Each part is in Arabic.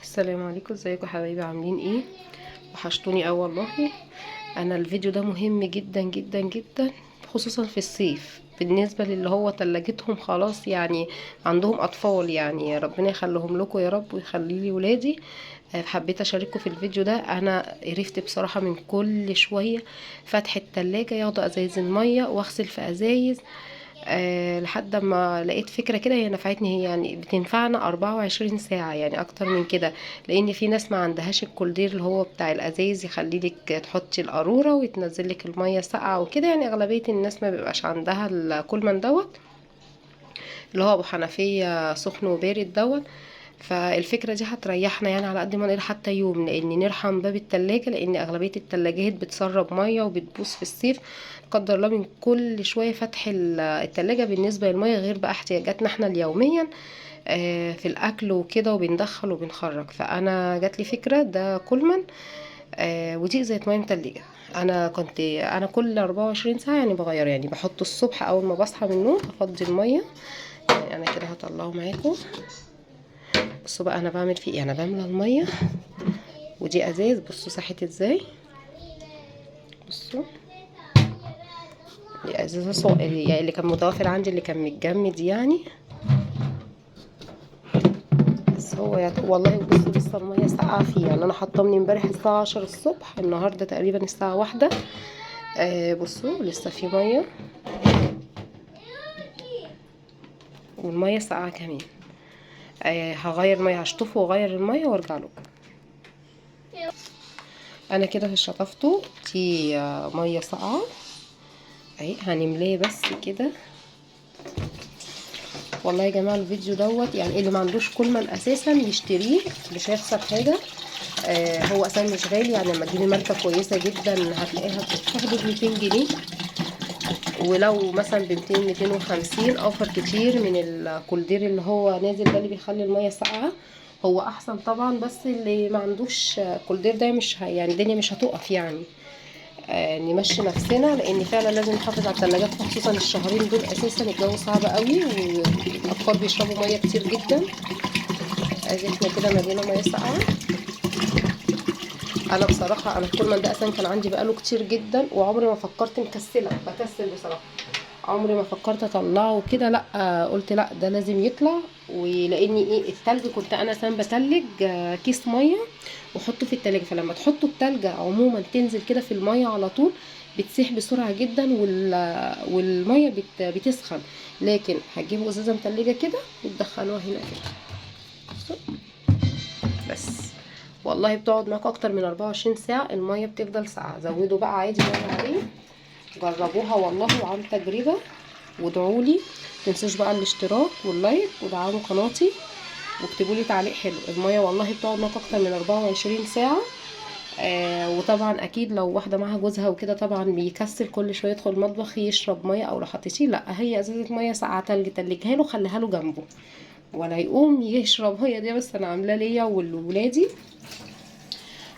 السلام عليكم، ازيكم حبايبي؟ عاملين ايه؟ وحشتوني اوي والله. انا الفيديو ده مهم جدا جدا جدا، خصوصا في الصيف بالنسبه للي هو تلاجتهم خلاص، يعني عندهم اطفال، يعني ربنا يخليهم لكم يا رب ويخلي لي ولادي. حبيت اشارككم في الفيديو ده. انا قرفت بصراحه من كل شويه فتح التلاجة ياخدوا ازايز الميه واغسل في ازايز. لحد ما لقيت فكرة كده هي نفعتني، هي يعني بتنفعنا 24 ساعة يعني أكتر من كده. لأن في ناس ما عندهاش الكولدير اللي هو بتاع الأزايز يخليلك تحطي القارورة وتنزلك المية ساقعة وكده، يعني أغلبية الناس ما بيبقاش عندها الكولمان دوت اللي هو أبو حنفية سخن وبارد دوت. فالفكرة دي هتريحنا يعني على قد ما نقدر حتى يوم، لان نرحم باب التلاجة، لان اغلبية التلاجات بتسرب مية وبتبوظ في الصيف لا قدر الله من كل شوية فتح التلاجة بالنسبة للمية، غير بقى احتياجاتنا احنا اليوميا في الاكل وكده، وبندخل وبنخرج. فانا جات لي فكرة ده كولمان، ودي ازازة مية متلجة. انا كل 24 ساعة يعني بغير، يعني بحط الصبح اول ما بصحى من النوم افضي المية. يعني انا كده هطلعه معاكم. بصوا بقى انا بعمل فيه ايه، انا بملى الميه، ودي ازاز، بصوا ساحت ازاي. بصوا دي ازازه اللي كان متوفر عندي، اللي كان متجمد يعني. بس هو والله بصوا لسه الميه ساقعه فيه، يعني انا حاطاه من امبارح الساعه 10 الصبح، النهارده تقريبا الساعه 1. بصوا لسه في ميه، والميه ساقعه كمان. هغير ميه، هشطفه واغير الميه وارجع لكم. انا كده شطفته، دي ميه ساقعه اهي، هنملاه بس كده. والله يا جماعه الفيديو دوت يعني اللي ما عندوش كولمان اساسا يشتريه، مش هيخسر حاجه. هو اساسا مش غالي، يعني لما تجيبي ماركه كويسه جدا هتلاقيها بتاخده ب 200 جنيه، ولو مثلا ب 200 250 اوفر كتير من الكولدير اللي هو نازل ده اللي بيخلي الميه ساقعه. هو احسن طبعا، بس اللي ما عندوش كولدير ده مش يعني الدنيا مش هتقف يعني. نمشي نفسنا، لان فعلا لازم نحافظ على الثلاجات، خصوصا الشهرين دول اساسا الجو صعب قوي والاطفال بيشربوا ميه كتير جدا. ادي احنا كده ملينا ميه ساقعه. انا بصراحه انا الكولمان ده اصلا كان عندي بقاله كتير جدا، وعمري ما فكرت، مكسله بكسل بصراحه، عمري ما فكرت اطلعه كده. لا قلت لا ده لازم يطلع. ولاني ايه التلج كنت انا سام بتلج كيس ميه واحطه في التلاجة، فلما تحطوا التلجة عموما تنزل كده في الميه على طول بتسيح بسرعه جدا، والميه بتسخن. لكن هتجيبوا ازازه متلجه كده وتدخلوها هنا كده. بصوا بس، والله بتقعد معاك اكتر من 24 ساعه، الميه بتفضل ساقعه. زودوا بقى عادي ميه عليه، جربوها والله وعن تجربه، وادعوا لي. متنسوش بقى الاشتراك واللايك ودعموا قناتي، واكتبوا لي تعليق حلو. الميه والله بتقعد معاك اكتر من 24 ساعه. وطبعا اكيد لو واحده معاها جوزها وكده طبعا بيكسل كل شويه يدخل المطبخ يشرب ميه، او لو حطيتيه لا هي ازازه ميه ساقعه تلج تلجها له، خليها له جنبه ولا يقوم يشرب. هي دي بس انا عاملاه ليا ولولادي،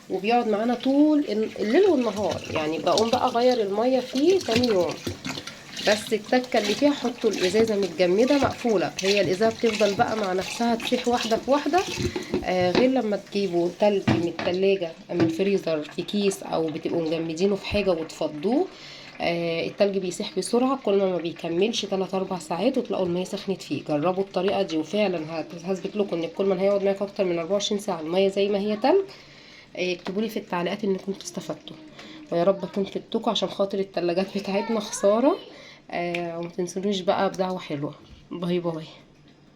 وبيقعد معانا طول الليل والنهار، يعني بقوم بقى اغير الميه فيه تاني يوم. بس التكه اللي فيها حطوا الازازه متجمده مقفوله، هي الازازه بتفضل بقى مع نفسها تسيح واحده في واحده. غير لما تجيبوا تلج من التلاجة من الفريزر في كيس، او بتبقوا مجمدينه في حاجه وتفضوه. التلج بيسيح بسرعه، كل ما بيكملش 3 4 ساعات وتلاقوا الميه سخنت فيه. جربوا الطريقه دي وفعلا هثبت لكم ان كل ما هيقعد معاك اكتر من 24 ساعه الميه زي ما هي تلج. اكتبوا لي في التعليقات انكم استفدتوا، ويا رب اكون فدتكم، عشان خاطر التلاجات بتاعتنا خساره. وما تنسونيش بقى بدعوه حلوه. باي باي.